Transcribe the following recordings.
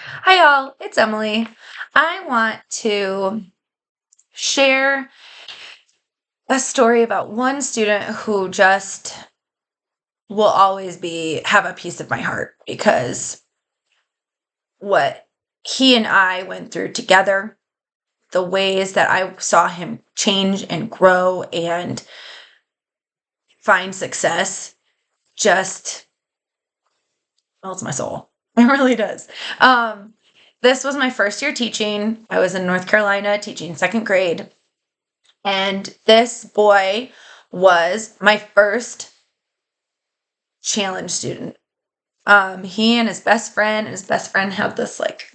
Hi, y'all. It's Emily. I want to share a story about one student who just will always have a piece of my heart because what he and I went through together, the ways that I saw him change and grow and find success just melts my soul. It really does. Um, this was my first year teaching. I was in North Carolina teaching second grade. And this boy was my first challenge student. He and his best friend had this like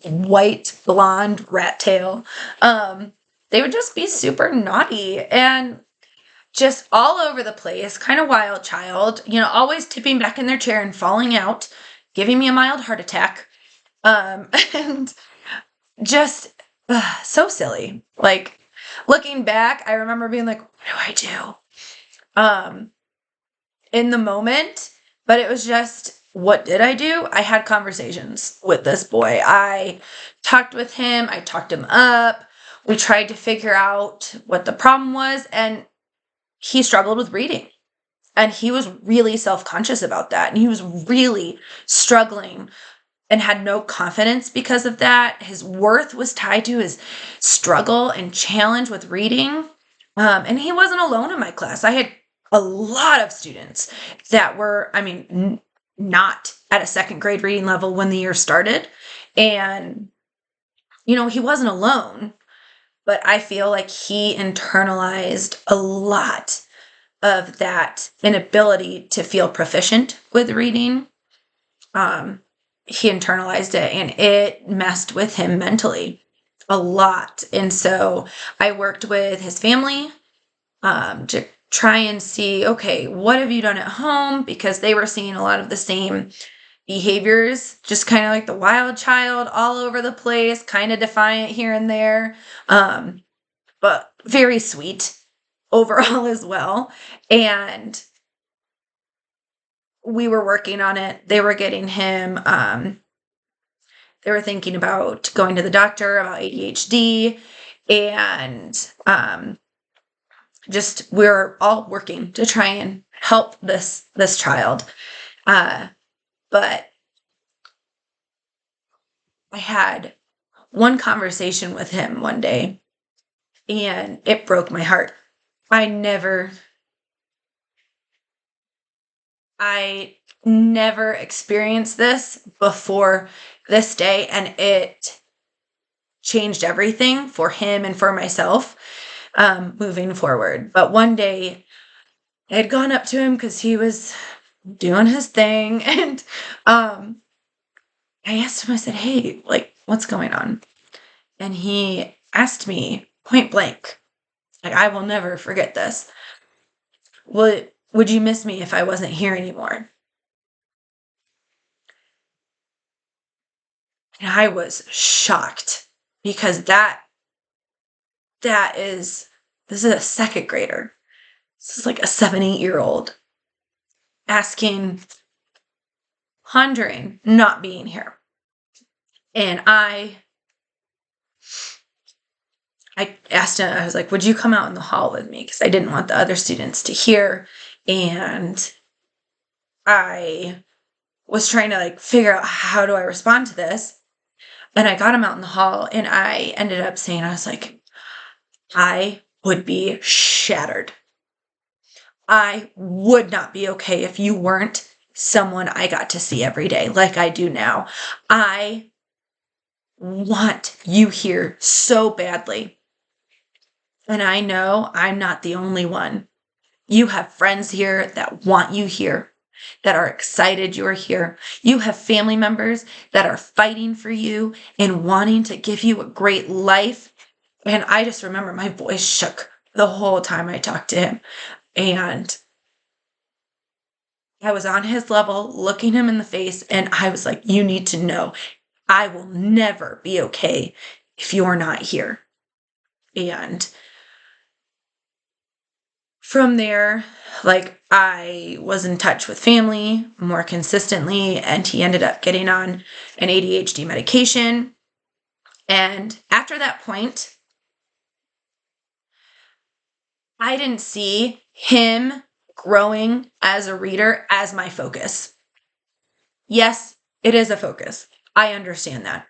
white blonde rat tail. They would just be super naughty and just all over the place, kind of wild child, always tipping back in their chair and falling out, giving me a mild heart attack. And just so silly. Like looking back, I remember being like, what do I do? In the moment, but it was just, what did I do? I had conversations with this boy. I talked with him. I talked him up. We tried to figure out what the problem was, and he struggled with reading. And he was really self-conscious about that. And he was really struggling and had no confidence because of that. His worth was tied to his struggle and challenge with reading. And he wasn't alone in my class. I had a lot of students that were, not at a second grade reading level when the year started. And, he wasn't alone, but I feel like he internalized a lot of that inability to feel proficient with reading. He internalized it and it messed with him mentally a lot. And so I worked with his family to try and see, okay, what have you done at home? Because they were seeing a lot of the same behaviors, just kind of like the wild child all over the place, kind of defiant here and there, but very sweet overall as well. And we were working on it. They were getting him, they were thinking about going to the doctor about ADHD, and just we're all working to try and help this child. But I had one conversation with him one day, and it broke my heart. I never experienced this before this day, and it changed everything for him and for myself moving forward. But one day I had gone up to him because he was doing his thing, and I asked him, I said, hey, like, what's going on? And he asked me point blank, like, I will never forget this. Would you miss me if I wasn't here anymore? And I was shocked because this is a second grader. This is like a 7, 8-year-old asking, pondering, not being here. And I asked him, I was like, would you come out in the hall with me? Because I didn't want the other students to hear. And I was trying to figure out, how do I respond to this? And I got him out in the hall, and I ended up saying, I was like, I would be shattered. I would not be okay if you weren't someone I got to see every day like I do now. I want you here so badly. And I know I'm not the only one. You have friends here that want you here, that are excited you're here. You have family members that are fighting for you and wanting to give you a great life. And I just remember my voice shook the whole time I talked to him. And I was on his level, looking him in the face, and I was like, you need to know, I will never be okay if you're not here. And from there, like, I was in touch with family more consistently, and he ended up getting on an ADHD medication. And after that point, I didn't see him growing as a reader as my focus. Yes, it is a focus. I understand that.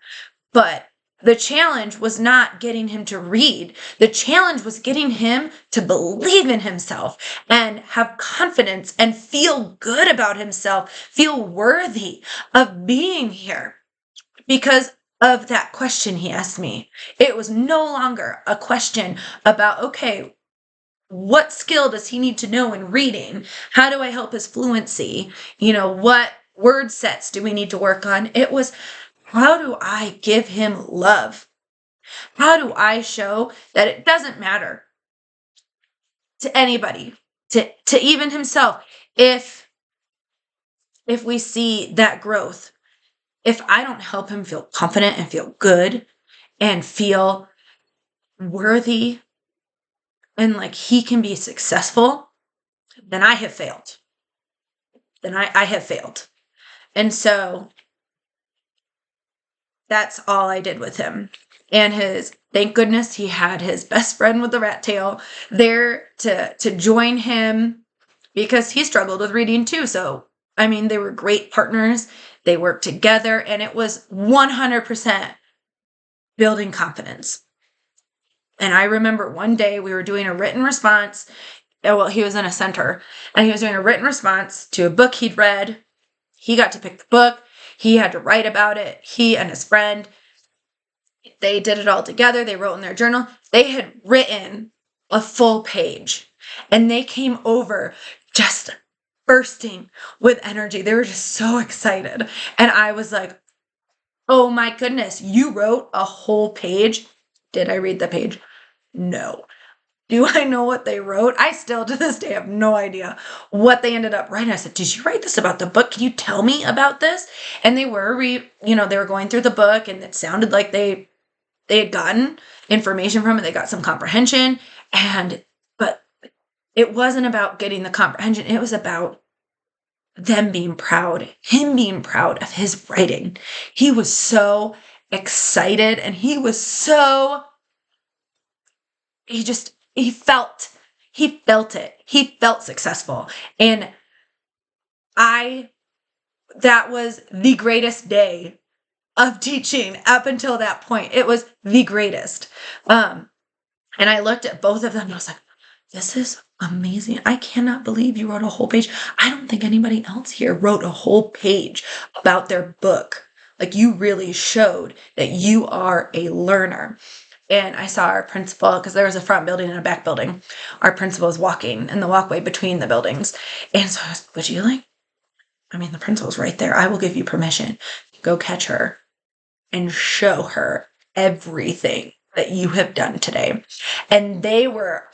But the challenge was not getting him to read. The challenge was getting him to believe in himself and have confidence and feel good about himself, feel worthy of being here because of that question he asked me. It was no longer a question about, okay, what skill does he need to know in reading? How do I help his fluency? What word sets do we need to work on? It was, how do I give him love? How do I show that it doesn't matter to anybody, to even himself, if we see that growth, if I don't help him feel confident and feel good and feel worthy and like he can be successful, then I have failed. Then I have failed. And so that's all I did with him. And thank goodness he had his best friend with the rat tail there to join him, because he struggled with reading too. So, I mean, they were great partners. They worked together, and it was 100% building confidence. And I remember one day we were doing a written response. Well, he was in a center, and he was doing a written response to a book he'd read. He got to pick the book. He had to write about it. He and his friend, they did it all together. They wrote in their journal. They had written a full page, and they came over just bursting with energy. They were just so excited. And I was like, oh my goodness, you wrote a whole page? Did I read the page? No. Do I know what they wrote? I still, to this day, have no idea what they ended up writing. I said, did you write this about the book? Can you tell me about this? And they were, they were going through the book, and it sounded like they had gotten information from it. They got some comprehension, but it wasn't about getting the comprehension. It was about them being proud, him being proud of his writing. He was so excited, and he felt it. He felt successful. And that was the greatest day of teaching up until that point. It was the greatest. And I looked at both of them and I was like, this is amazing. I cannot believe you wrote a whole page. I don't think anybody else here wrote a whole page about their book. Like, you really showed that you are a learner. And I saw our principal, because there was a front building and a back building. Our principal was walking in the walkway between the buildings. And so I was, the principal's right there. I will give you permission to go catch her and show her everything that you have done today. And the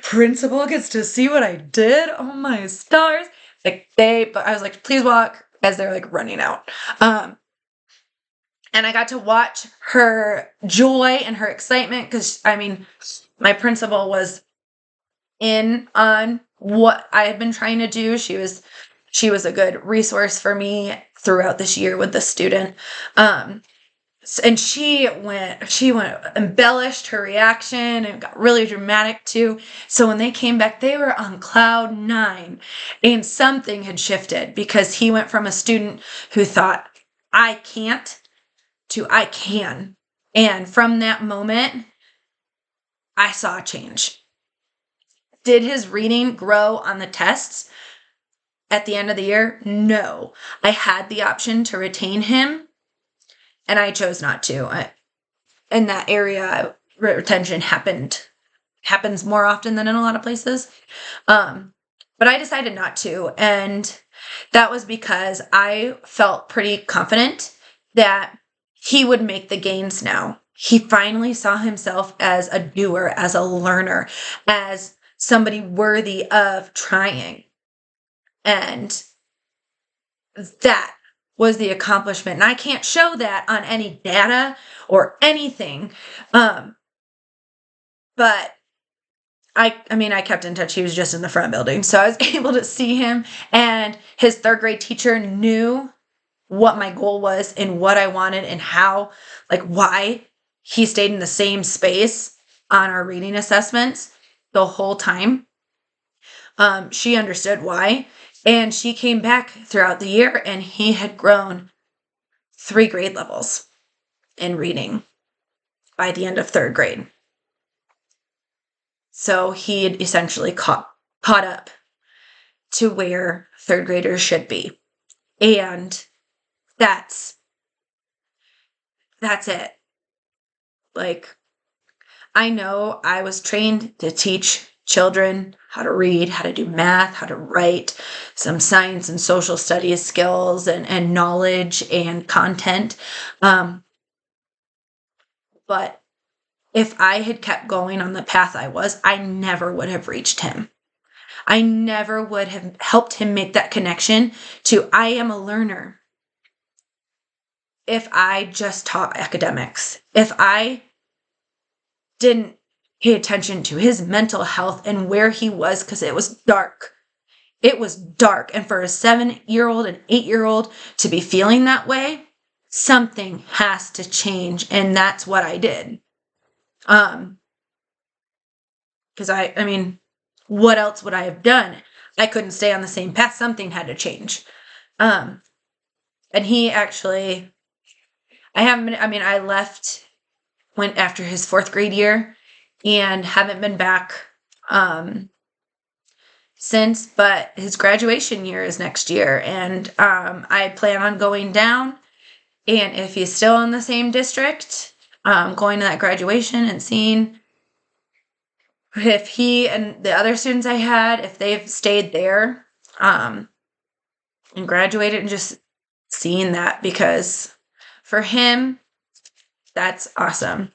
principal gets to see what I did. Oh my stars. But I was like, please walk, as they're like running out. And I got to watch her joy and her excitement, because, my principal was in on what I had been trying to do. She was a good resource for me throughout this year with the student. And she embellished her reaction and got really dramatic too. So when they came back, they were on cloud 9, and something had shifted, because he went from a student who thought, I can't, to I can. And from that moment, I saw a change. Did his reading grow on the tests at the end of the year? No. I had the option to retain him, and I chose not to. In that area, retention happens more often than in a lot of places. But I decided not to. And that was because I felt pretty confident that he would make the gains now. He finally saw himself as a doer, as a learner, as somebody worthy of trying. And that was the accomplishment. And I can't show that on any data or anything. But I mean, I kept in touch. He was just in the front building. So I was able to see him, and his third grade teacher knew what my goal was and what I wanted and how, like, why he stayed in the same space on our reading assessments the whole time. She understood why. And she came back throughout the year, and he had grown 3 grade levels in reading by the end of third grade. So he had essentially caught up to where third graders should be. And that's it. Like, I know I was trained to teach children how to read, how to do math, how to write, some science and social studies skills and knowledge and content. But if I had kept going on the path I was, I never would have reached him. I never would have helped him make that connection to I am a learner. If I just taught academics, if I didn't pay attention to his mental health and where he was, because it was dark. It was dark. And for a 7-year-old and 8-year-old to be feeling that way, something has to change. And that's what I did. Because I mean, what else would I have done? I couldn't stay on the same path. Something had to change. And he actually, I left, went after his 4th grade year and haven't been back since, but his graduation year is next year. And I plan on going down. And if he's still in the same district, going to that graduation and seeing if he and the other students I had, if they've stayed there and graduated, and just seeing that, because for him, that's awesome.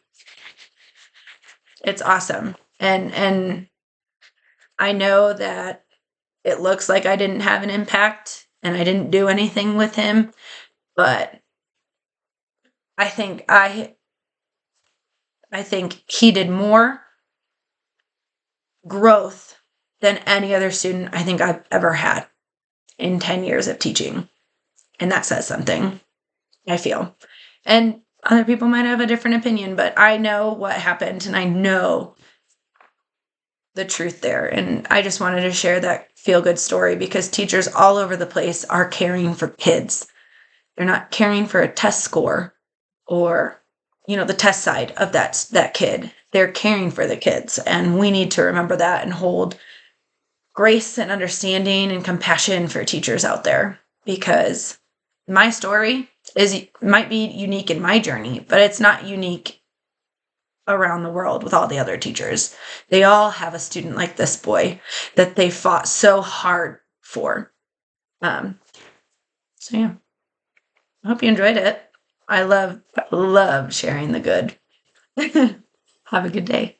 It's awesome. And I know that it looks like I didn't have an impact and I didn't do anything with him, but I think he did more growth than any other student I think I've ever had in 10 years of teaching. And that says something, I feel. And other people might have a different opinion, but I know what happened and I know the truth there. And I just wanted to share that feel-good story, because teachers all over the place are caring for kids. They're not caring for a test score or, the test side of that kid. They're caring for the kids. And we need to remember that and hold grace and understanding and compassion for teachers out there, because my story might be unique in my journey, but it's not unique around the world with all the other teachers. They all have a student like this boy that they fought so hard for. So yeah, I hope you enjoyed it. I love sharing the good. Have a good day.